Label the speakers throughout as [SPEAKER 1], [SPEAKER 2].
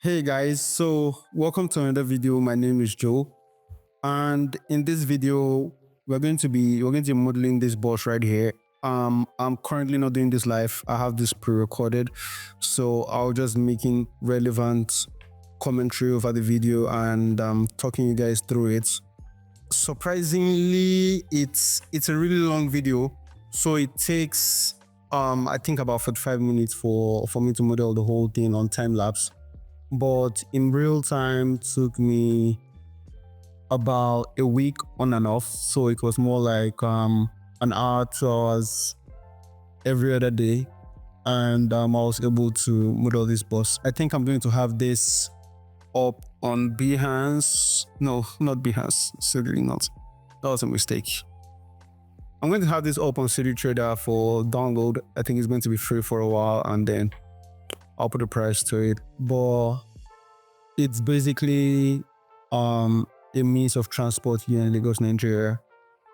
[SPEAKER 1] Hey guys, so welcome to another video. My name is Joe, and in this video we're going to be modeling this bus right here. I'm currently not doing this live. I have this pre-recorded, so I'll just making relevant commentary over the video and talking you guys through it. Surprisingly, it's a really long video, so it takes I think about 45 minutes for me to model the whole thing on time lapse, but in real time took me about a week on and off. So it was more like an hour, 2 hours every other day, and I was able to model this bus. I think I'm going to have this up on Behance. No, not Behance. Certainly not. That was a mistake. I'm going to have this up on City Trader for download. I think it's going to be free for a while, and then I'll put a price to it. But it's basically a means of transport here in Lagos, Nigeria,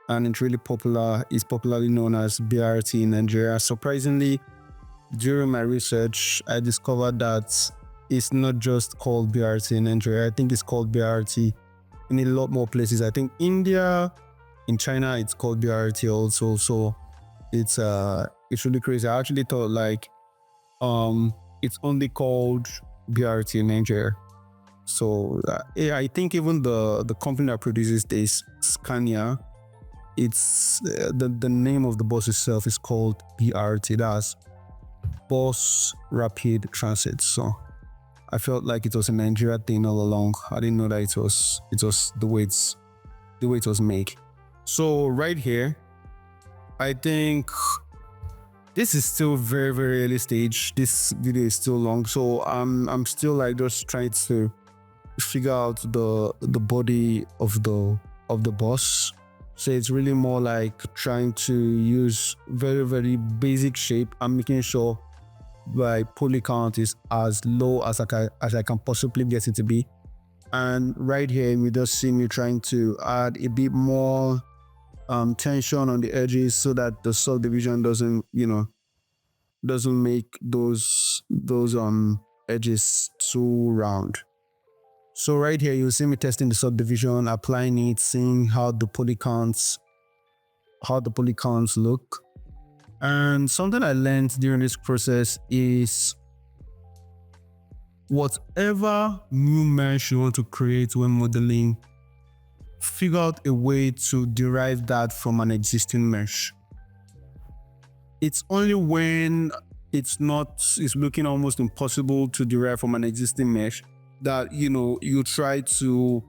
[SPEAKER 1] and it's really popular. It's popularly known as BRT in Nigeria. Surprisingly, during my research, I discovered that it's not just called BRT in Nigeria. I think it's called BRT in a lot more places. I think India, in China, it's called BRT also. So it's really crazy. I actually thought like it's only called BRT in Nigeria. So yeah, I think even the company that produces this, Scania, it's the name of the bus itself is called BRT. That's Bus Rapid Transit. So I felt like it was a Nigeria thing all along. I didn't know that it was the way it was made. So right here, I think this is still very, very early stage. This video is still long, so I'm still like just trying to figure out the body of the bus. So it's really more like trying to use very, very basic shape and making sure my poly count is as low as I can possibly get it to be. And right here, you just see me trying to add a bit more tension on the edges so that the subdivision doesn't make those edges too round. So right here, you'll see me testing the subdivision, applying it, seeing how the poly counts look. And something I learned during this process is whatever new mesh you want to create when modeling, figure out a way to derive that from an existing mesh. It's only when it's looking almost impossible to derive from an existing mesh that you try to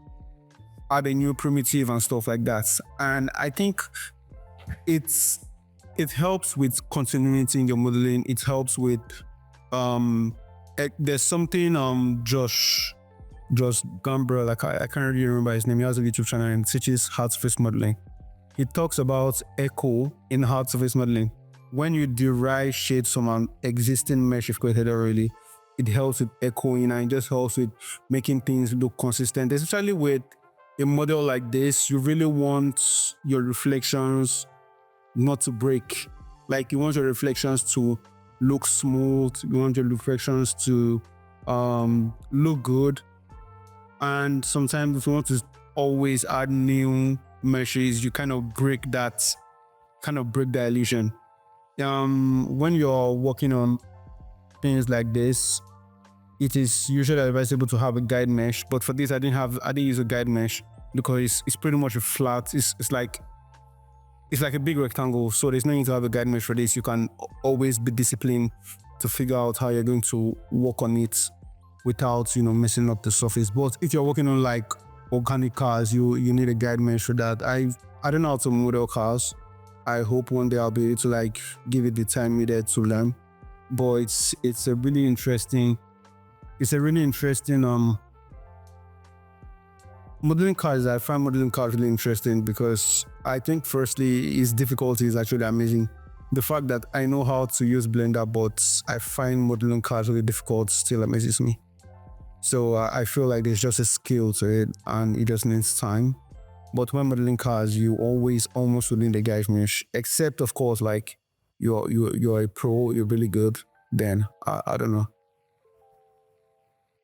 [SPEAKER 1] add a new primitive and stuff like that. And I think it helps with continuity in your modeling. It helps with there's something Josh Gambra, like I can't really remember his name. He has a YouTube channel and teaches hard surface modeling. He talks about echo in hard surface modeling. When you derive shades from an existing mesh you've created already, it helps with echoing and it just helps with making things look consistent. Especially with a model like this, you really want your reflections not to break. Like you want your reflections to look smooth, you want your reflections to look good. And sometimes if you want to always add new meshes, you kind of break that illusion. When you're working on things like this, it is usually advisable to have a guide mesh. But for this, I didn't use a guide mesh because it's pretty much a flat. It's like a big rectangle, so there's no need to have a guide mesh for this. You can always be disciplined to figure out how you're going to work on it without messing up the surface. But if you're working on like organic cars, you need a guide mesh for that. I don't know how to model cars. I hope one day I'll be able to like give it the time needed to learn. But it's a really interesting modeling cars. I find modeling cars really interesting because I think firstly its difficulty is actually amazing. The fact that I know how to use Blender, but I find modeling cars really difficult, still amazes me. So I feel like there's just a skill to it and it just needs time. But when modeling cars, you always almost within the guide mesh, except of course like you're a pro, you're really good, then I don't know.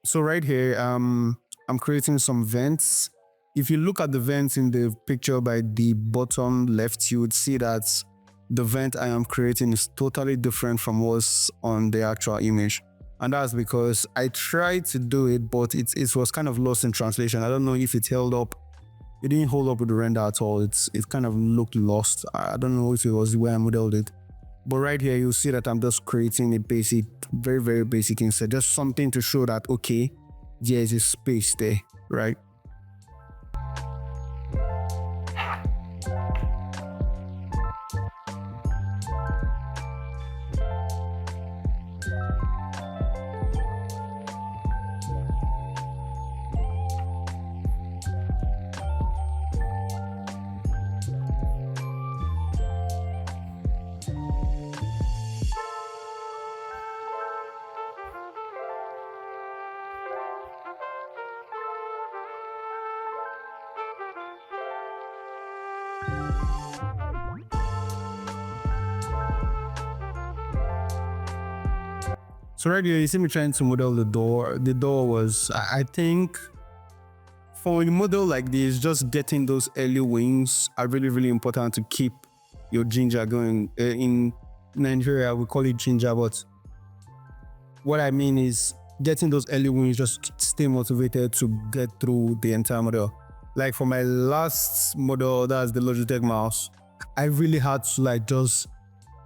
[SPEAKER 1] So right here, I'm creating some vents. If you look at the vents in the picture by the bottom left, you would see that the vent I am creating is totally different from what's on the actual image. And that's because I tried to do it, but it was kind of lost in translation. I don't know if it held up. It didn't hold up with the render at all. It kind of looked lost. I don't know if it was the way I modeled it. But right here, you'll see that I'm just creating a basic, very, very basic instead. Just something to show that, okay, there's a space there, right? So right here, you see me trying to model the door. The door was, I think, for a model like this, just getting those early wings are really, really important to keep your ginger going. In Nigeria, we call it ginger, but what I mean is getting those early wins, just stay motivated to get through the entire model. Like for my last model, that's the Logitech mouse, I really had to like just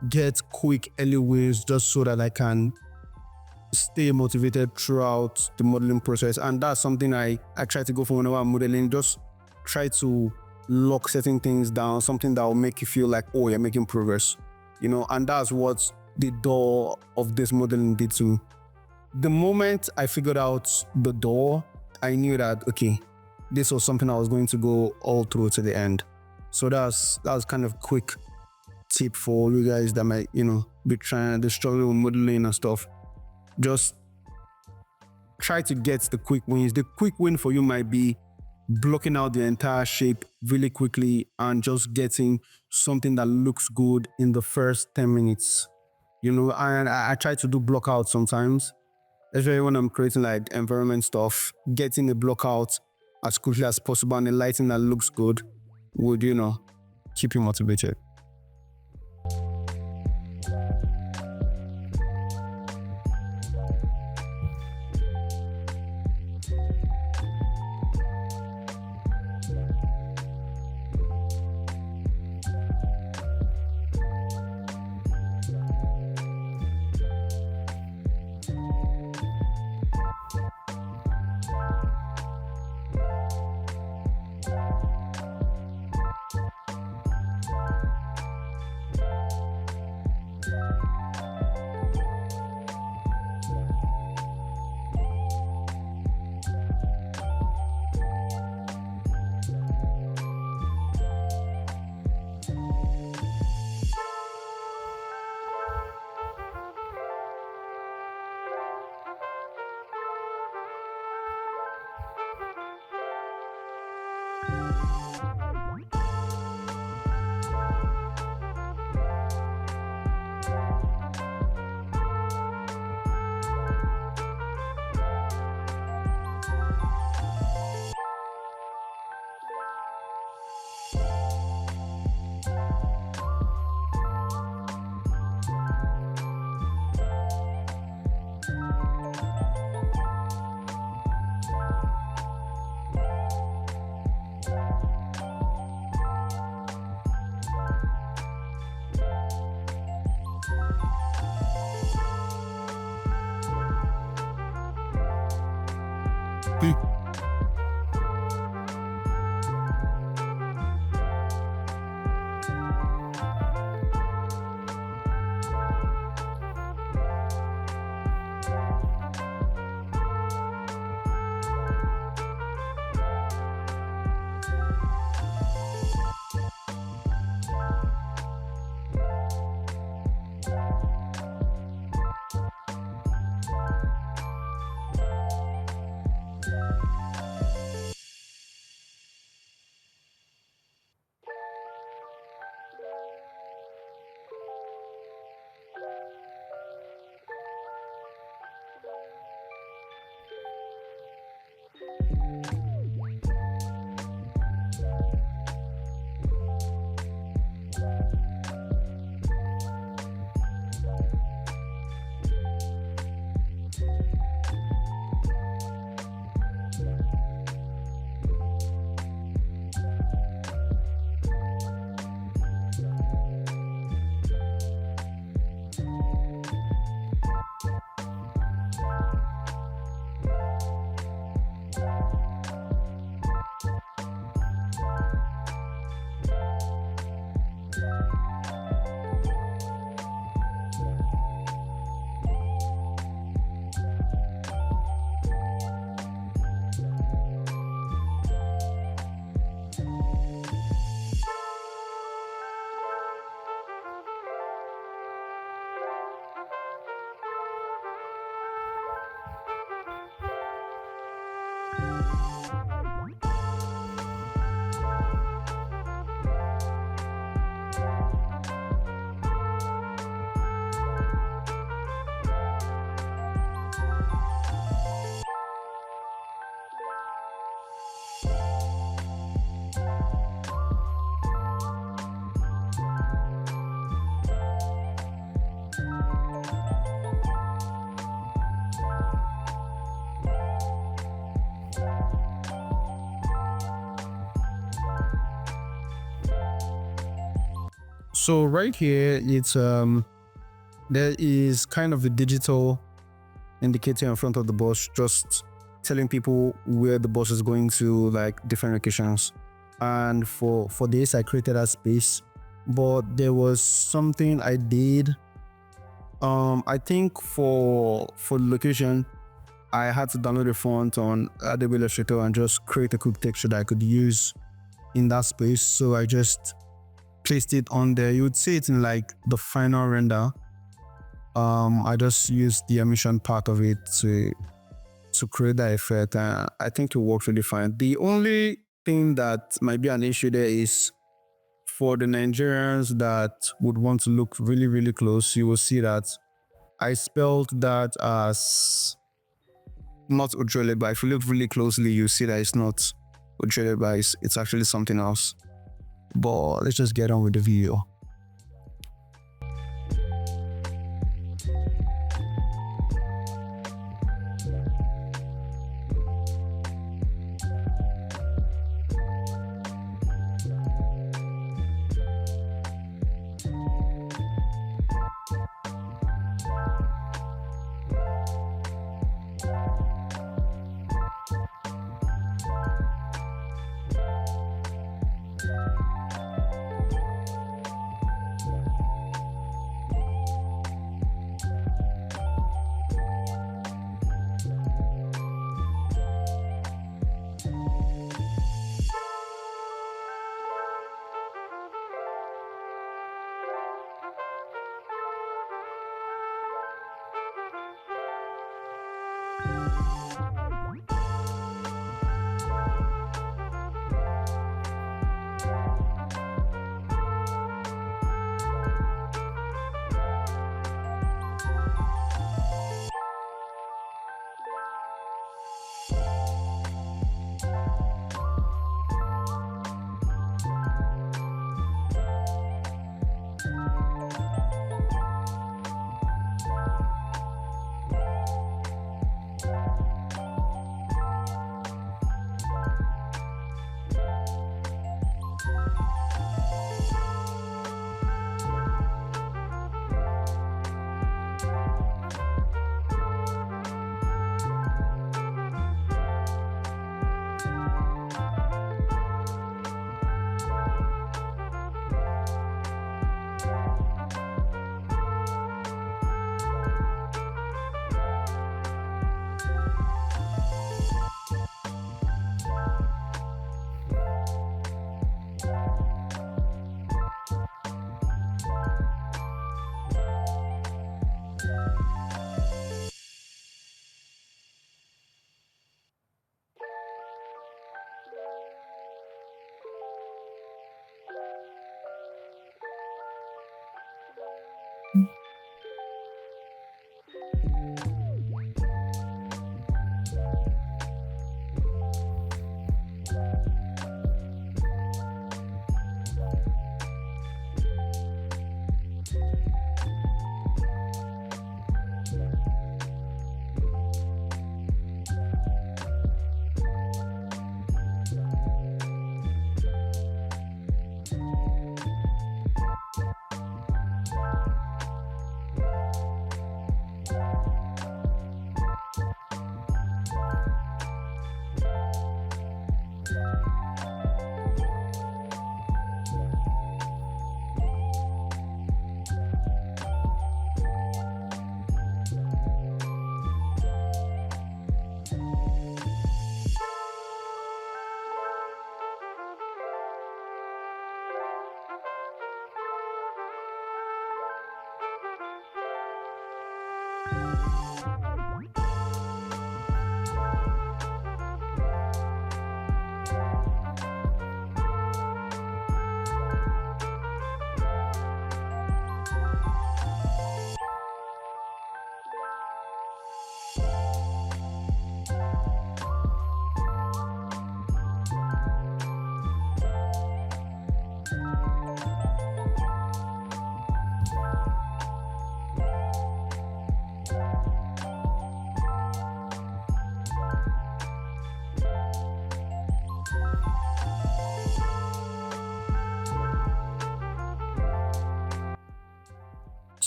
[SPEAKER 1] get quick early wins just so that I can stay motivated throughout the modeling process. And that's something I try to go for whenever I'm modeling. Just try to lock certain things down, something that will make you feel like, oh, you're making progress, you know. And that's what the door of this modeling did to me. The moment I figured out the door, I knew that, okay, this was something I was going to go all through to the end. So that's kind of quick tip for you guys that might, you know, be trying to struggle with modeling and stuff. Just try to get the quick wins. The quick win for you might be blocking out the entire shape really quickly and just getting something that looks good in the first 10 minutes. You know, and I try to do block out sometimes, especially when I'm creating like environment stuff. Getting the block out as quickly as possible and the lighting that looks good would, you know, keep you motivated. So right here, it's there is kind of the digital indicator in front of the bus, just telling people where the bus is going to, like different locations. And for this, I created a space, but there was something I did. I think for the location, I had to download a font on Adobe Illustrator and just create a quick texture that I could use in that space. So I just placed it on there. You would see it in like the final render. I just used the emission part of it to create that effect, and I think it works really fine. The only thing that might be an issue there is for the Nigerians that would want to look really, really close. You will see that I spelled that as not Ojole, but if you look really closely, you see that it's not Ojole, but it's actually something else. But let's just get on with the video.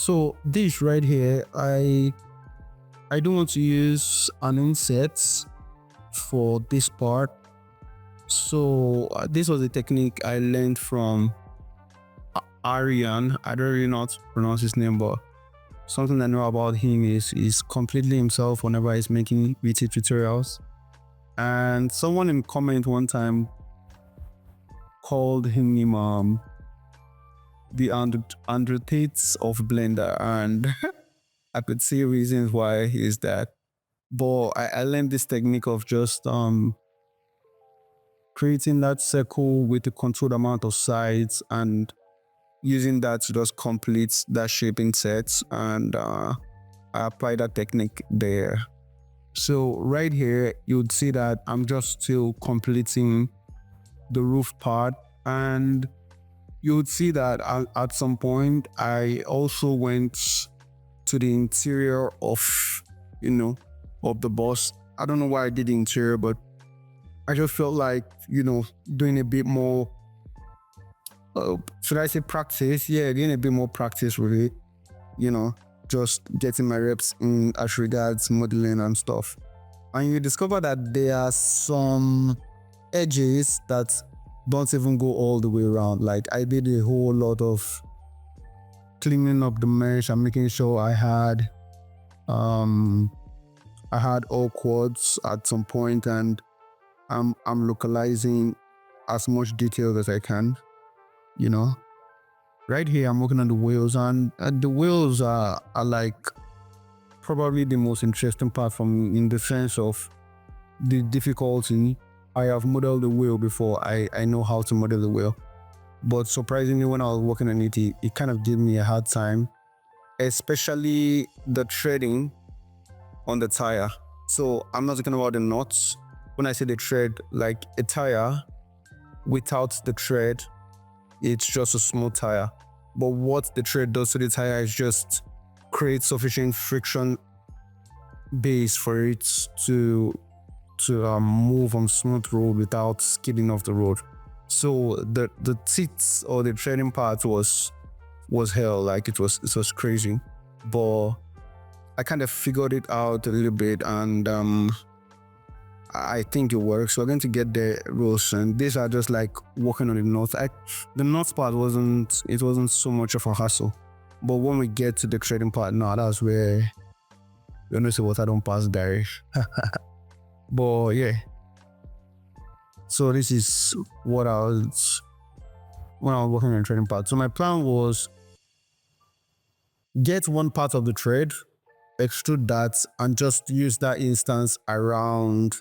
[SPEAKER 1] So this right here, I don't want to use an inset for this part. So this was a technique I learned from Arian. I don't really know how to pronounce his name, but something I know about him is he's completely himself whenever he's making VT tutorials. And someone in comment one time called him the Androtates of Blender, and I could see reasons why he is that. But I learned this technique of just creating that circle with a controlled amount of sides and using that to just complete that shaping set, and I apply that technique there. So right here, you'd see that I'm just still completing the roof part, and you would see that at some point I also went to the interior of the bus. I don't know why I did the interior, but I just felt like doing a bit more should I say practice? Yeah, doing a bit more practice with it, just getting my reps in as regards modeling and stuff. And you discover that there are some edges that don't even go all the way around. Like I did a whole lot of cleaning up the mesh and making sure I had all quads at some point, and I'm localizing as much detail as I can. Right here I'm working on the wheels, and the wheels are like probably the most interesting part for me, in the sense of the difficulty. I have modeled the wheel before. I know how to model the wheel, but surprisingly when I was working on it, it kind of gave me a hard time, especially the threading on the tire. So I'm not talking about the nuts. When I say the thread, like a tire without the thread, it's just a smooth tire. But what the thread does to the tire is just create sufficient friction base for it to move on smooth road without skidding off the road. So the teeth or the threading part was hell. Like it was crazy, but I kind of figured it out a little bit, and I think it works. So we're going to get there real soon. These are just like working on the nuts. The nuts part wasn't so much of a hassle, but when we get to the threading part, now that's where you're gonna say what I don't pass there. But yeah, so this is what I was when I was working on the threading part. So my plan was get one part of the thread, extrude that, and just use that instance around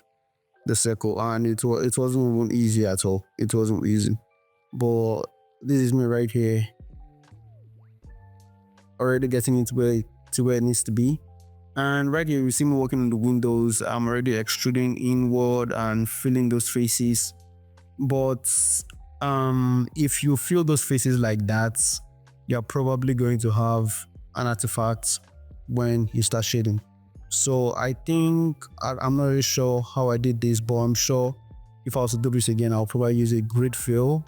[SPEAKER 1] the circle. And it wasn't even easy at all. It wasn't easy. But this is me right here, already getting into where it needs to be. And right here, you see me working on the windows. I'm already extruding inward and filling those faces. But if you fill those faces like that, you're probably going to have an artifact when you start shading. So I think, I'm not really sure how I did this, but I'm sure if I was to do this again, I'll probably use a grid fill.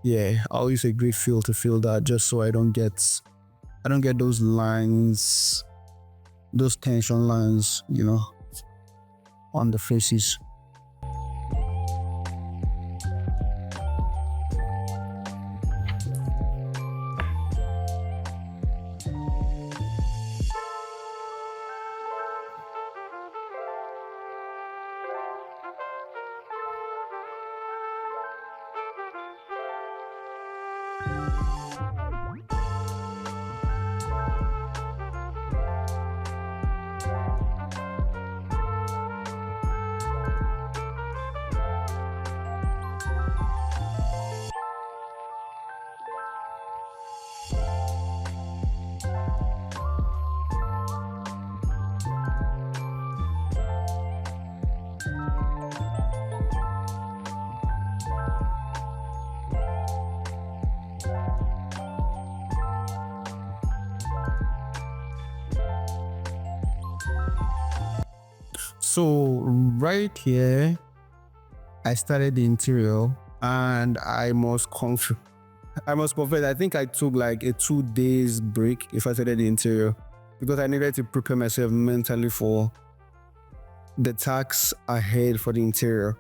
[SPEAKER 1] Yeah, I'll use a grid fill to fill that, just so I don't get those lines, those tension lines, on the faces. So right here, I started the interior, and I must I must confess, I think I took like a 2 days break if I started the interior because I needed to prepare myself mentally for the tasks ahead for the interior.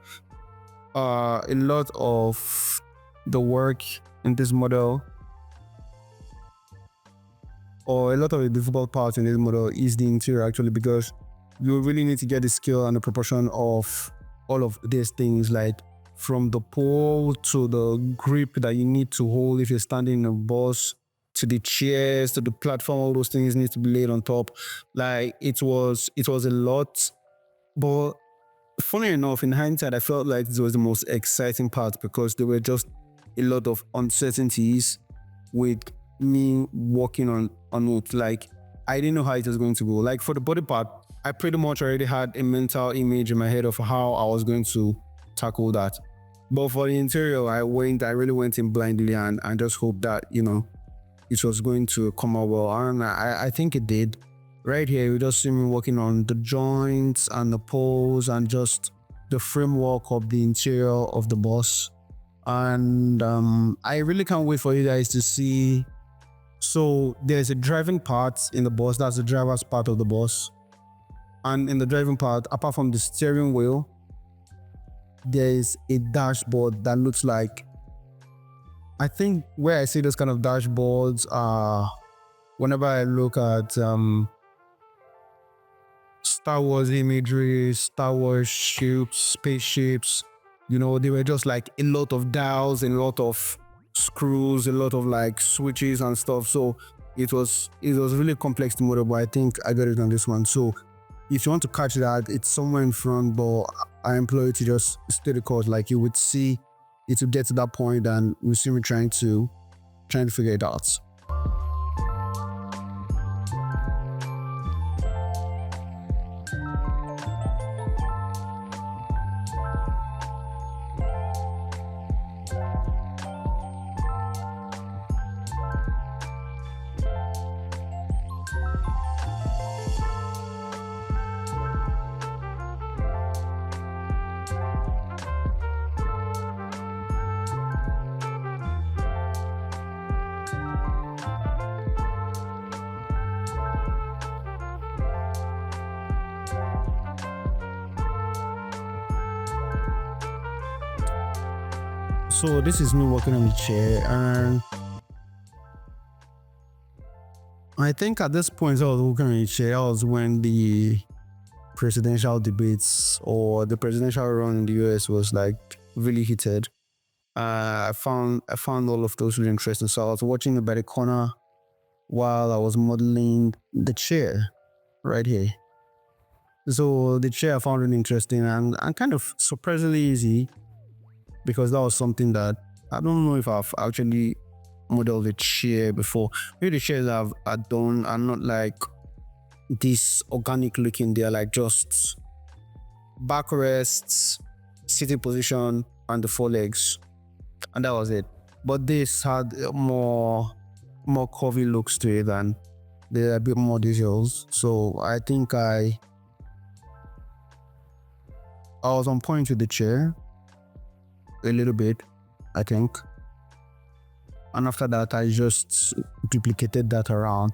[SPEAKER 1] A lot of the work in this model, or a lot of the difficult part in this model, is the interior actually, because you really need to get the skill and the proportion of all of these things, like from the pole to the grip that you need to hold if you're standing in a bus, to the chairs, to the platform. All those things need to be laid on top. Like it was a lot. But funny enough, in hindsight, I felt like this was the most exciting part because there were just a lot of uncertainties with me working on it. Like I didn't know how it was going to go. Like for the body part, I pretty much already had a mental image in my head of how I was going to tackle that. But for the interior, I really went in blindly and just hoped that, it was going to come out well. And I think it did. Right here, you just see me working on the joints and the poles and just the framework of the interior of the bus. And I really can't wait for you guys to see. So there's a driving part in the bus. That's the driver's part of the bus. And in the driving part, apart from the steering wheel, there is a dashboard that looks like, I think where I see those kind of dashboards are whenever I look at Star Wars imagery, Star Wars ships, spaceships, they were just like a lot of dials, a lot of screws, a lot of like switches and stuff. So it was really complex to model, but I think I got it on this one. So if you want to catch that, it's somewhere in front, but I implore you to just stay the course. Like you would see it to get to that point, and you see me trying to figure it out. So this is me working on the chair, and I think at this point I was working on the chair, that was when the presidential debates or the presidential run in the US was like really heated. I found all of those really interesting. So I was watching it by the corner while I was modeling the chair right here. So the chair I found really interesting and kind of surprisingly easy, because that was something that I don't know if I've actually modeled a chair before. Maybe the chairs I've done are not like this organic looking. They're like just backrests, sitting position, and the four legs, and that was it. But this had more curvy looks to it, and there are a bit more details. So I think I was on point with the chair a little bit, I think. And after that, I just duplicated that around.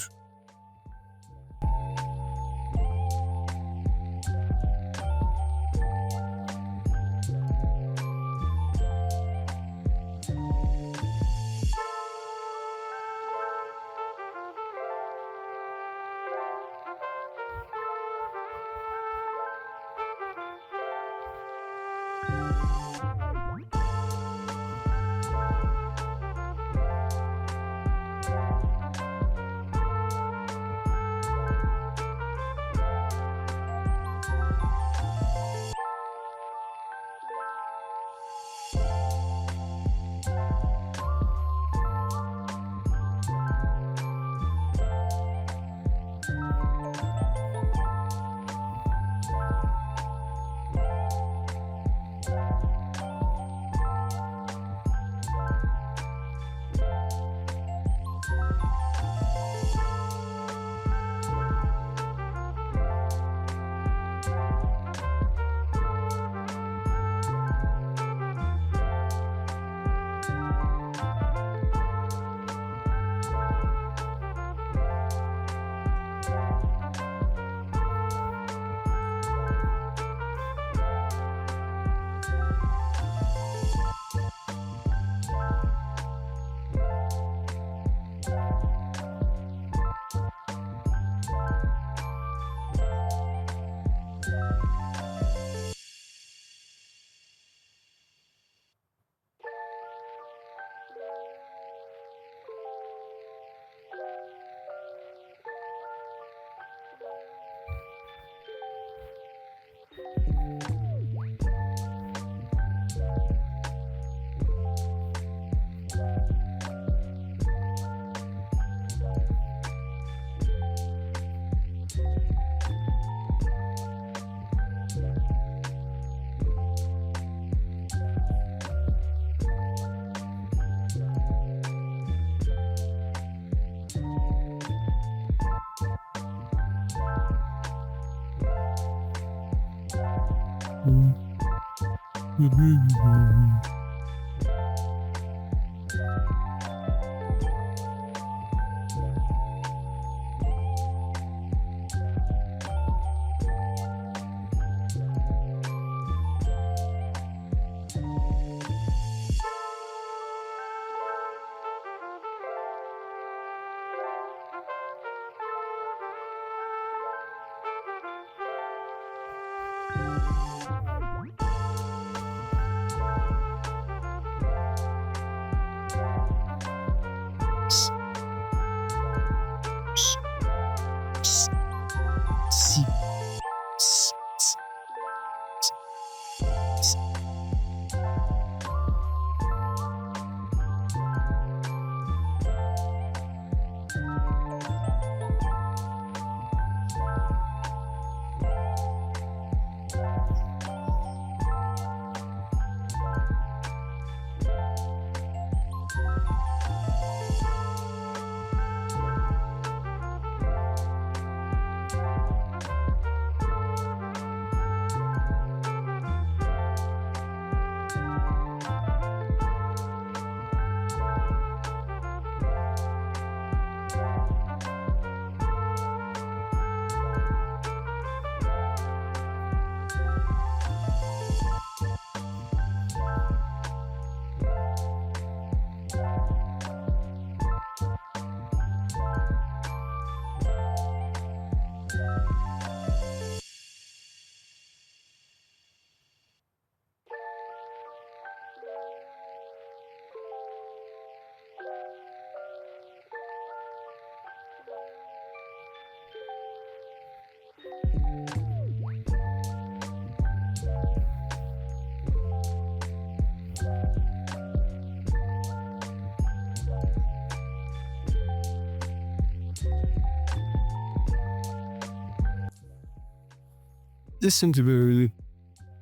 [SPEAKER 1] This seems to be a really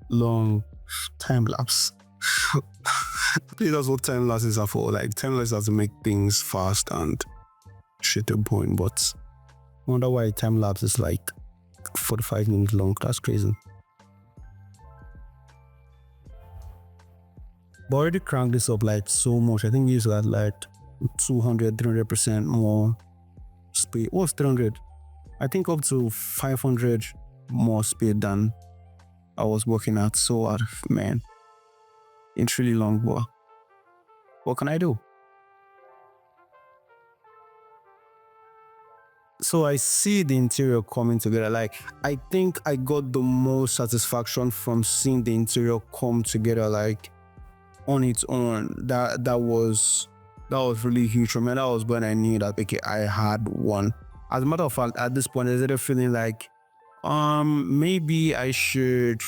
[SPEAKER 1] long time lapse. I think that's what time lapses are for. Like, time lapses are to make things fast and straight to the point, but I wonder why time lapse is like 45 minutes long. That's crazy. But I already cranked this up like so much. I think it's got like 200, 300% more speed. What's 300? I think up to 500 more speed than I was working at. So, man, it's really long, but what can I do? So I see the interior coming together. Like, I think I got the most satisfaction from seeing the interior come together, like on its own. That was really huge for me. That was when I knew that, okay, I had one. As a matter of fact, at this point, I started feeling like maybe I should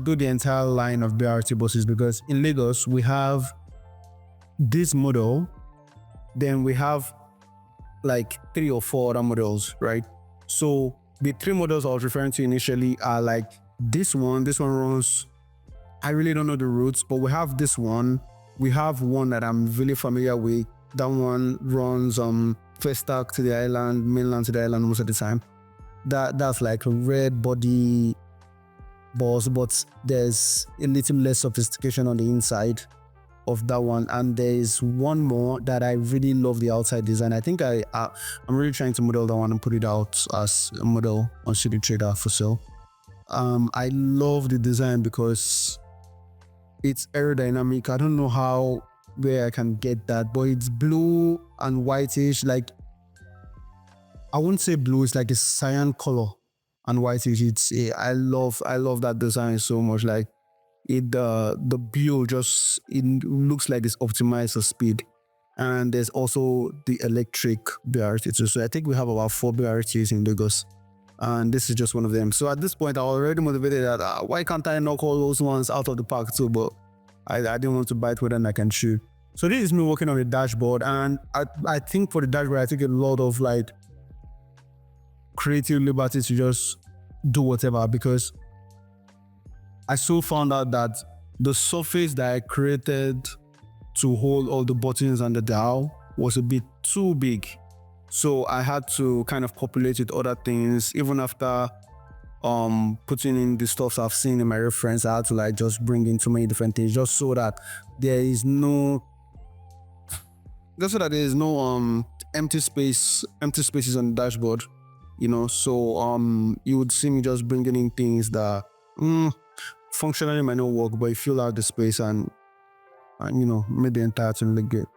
[SPEAKER 1] do the entire line of BRT buses, because in Lagos we have this model, then we have like 3 or 4 other models, right? So the 3 models I was referring to initially are like this one runs, I really don't know the routes, but we have this one. We have one that I'm really familiar with. That one runs first stack to the island, mainland to the island most of the time. That's like a red body bus, but there's a little less sophistication on the inside of that one. And there's one more that I really love the outside design. I think I'm really trying to model that one and put it out as a model on City Trader for sale. I love the design because it's aerodynamic. I don't know where I can get that, but it's blue and whitish. Like, I wouldn't say blue, it's like a cyan color and whitish. I love that design so much. Like, the build it looks like it's optimized for speed. And there's also the electric BRT too. So I think we have about 4 BRTs in Lagos, and this is just one of them. So at this point, I already motivated that why can't I knock all those ones out of the park too? But I didn't want to bite with, and I can chew. So this is me working on the dashboard, and I think for the dashboard, I took a lot of like creative liberty to just do whatever, because I soon found out that the surface that I created to hold all the buttons and the dial was a bit too big. So I had to kind of populate with other things. Even after putting in the stuff I've seen in my reference. I had to like just bring in too many different things just so that there is no empty spaces on the dashboard, so you would see me just bringing in things that functionally might not work, but you fill out the space and made the entire thing look good.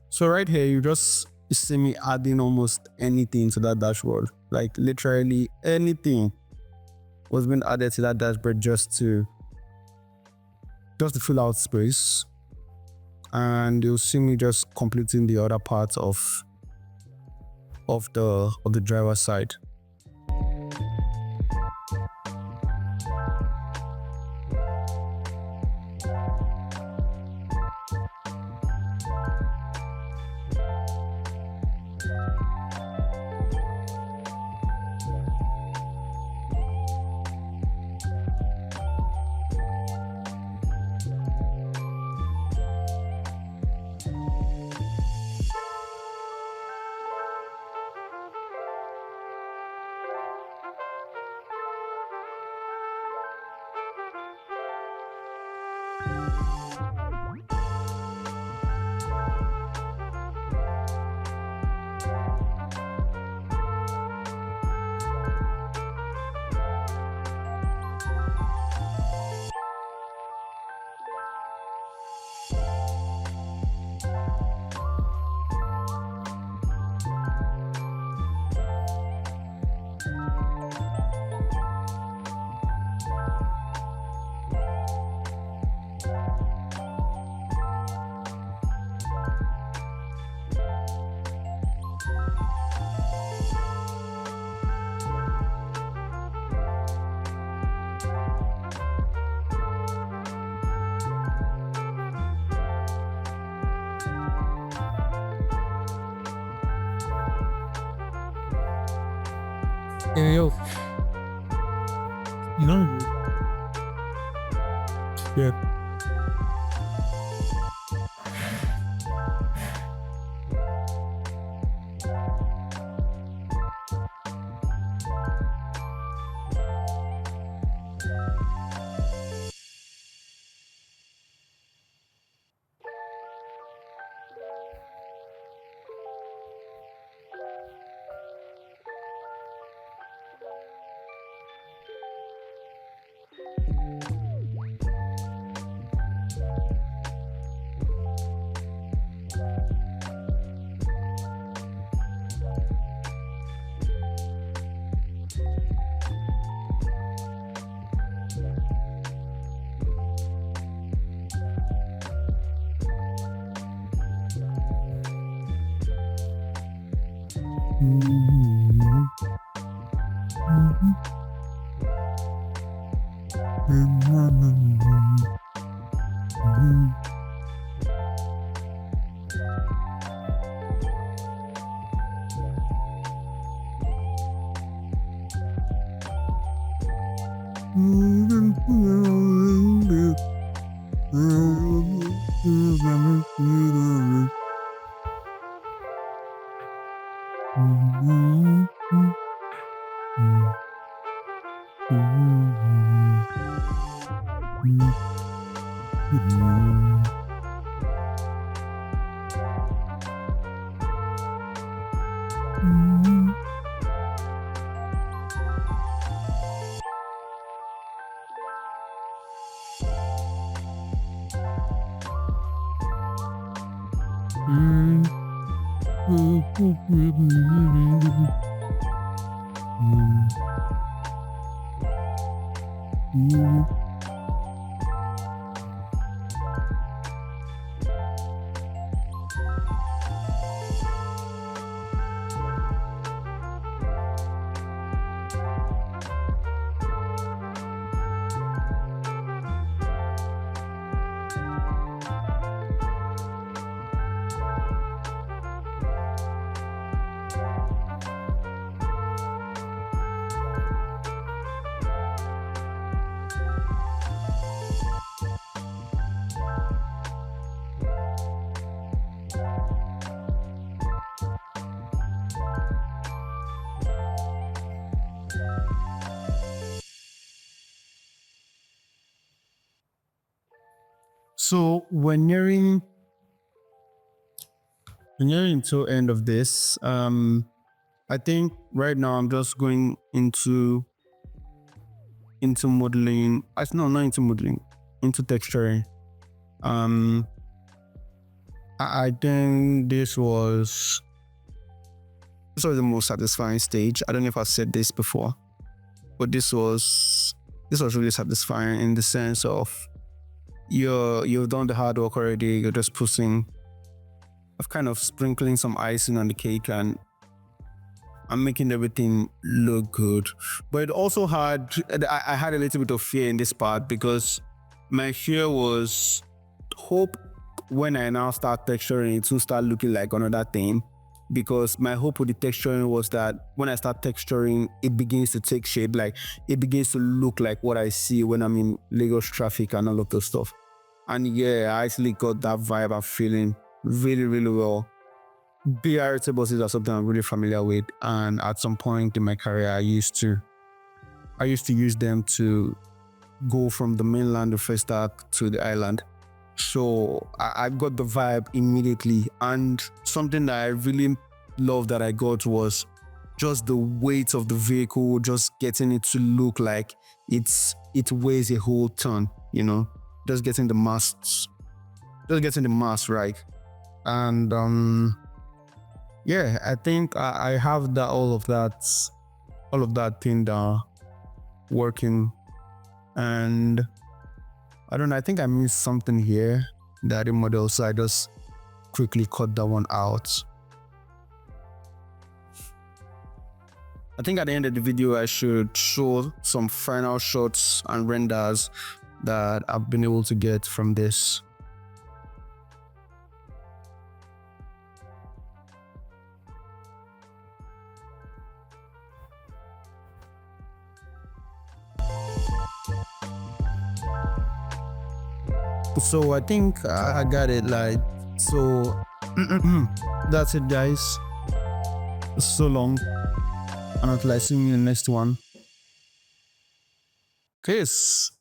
[SPEAKER 1] So right here, you just see me adding almost anything to that dashboard. Like literally anything was being added to that dashboard just to fill out space. And you'll see me just completing the other parts of the driver's side.
[SPEAKER 2] Hey, yo. No. Yeah.
[SPEAKER 1] So we're nearing to end of this. I think right now I'm just going into modeling. No, not into modeling, into texturing. I think this was the most satisfying stage. I don't know if I've said this before, but this was really satisfying in the sense of you've done the hard work already. You're just putting, of kind of sprinkling some icing on the cake, and I'm making everything look good. But it also had, I had a little bit of fear in this part, because my fear was hope when I now start texturing it to start looking like another thing. Because my hope with the texturing was that when I start texturing, it begins to take shape, like it begins to look like what I see when I'm in Lagos traffic and all of those stuff. And yeah, I actually got that vibe I'm feeling really, really well. BRT buses are something I'm really familiar with, and at some point in my career, I used to use them to go from the mainland of Festac to the island. So I got the vibe immediately, and something that I really loved that I got was just the weight of the vehicle, just getting it to look like it weighs a whole ton, just getting the mass right. And yeah, I think I have that all of that thing down working. And I don't know, I think I missed something here, the other model, so I just quickly cut that one out. I think at the end of the video, I should show some final shots and renders that I've been able to get from this. So I think I got it. Like, so that's it, guys. So long, and I'll see you in the next one. Peace.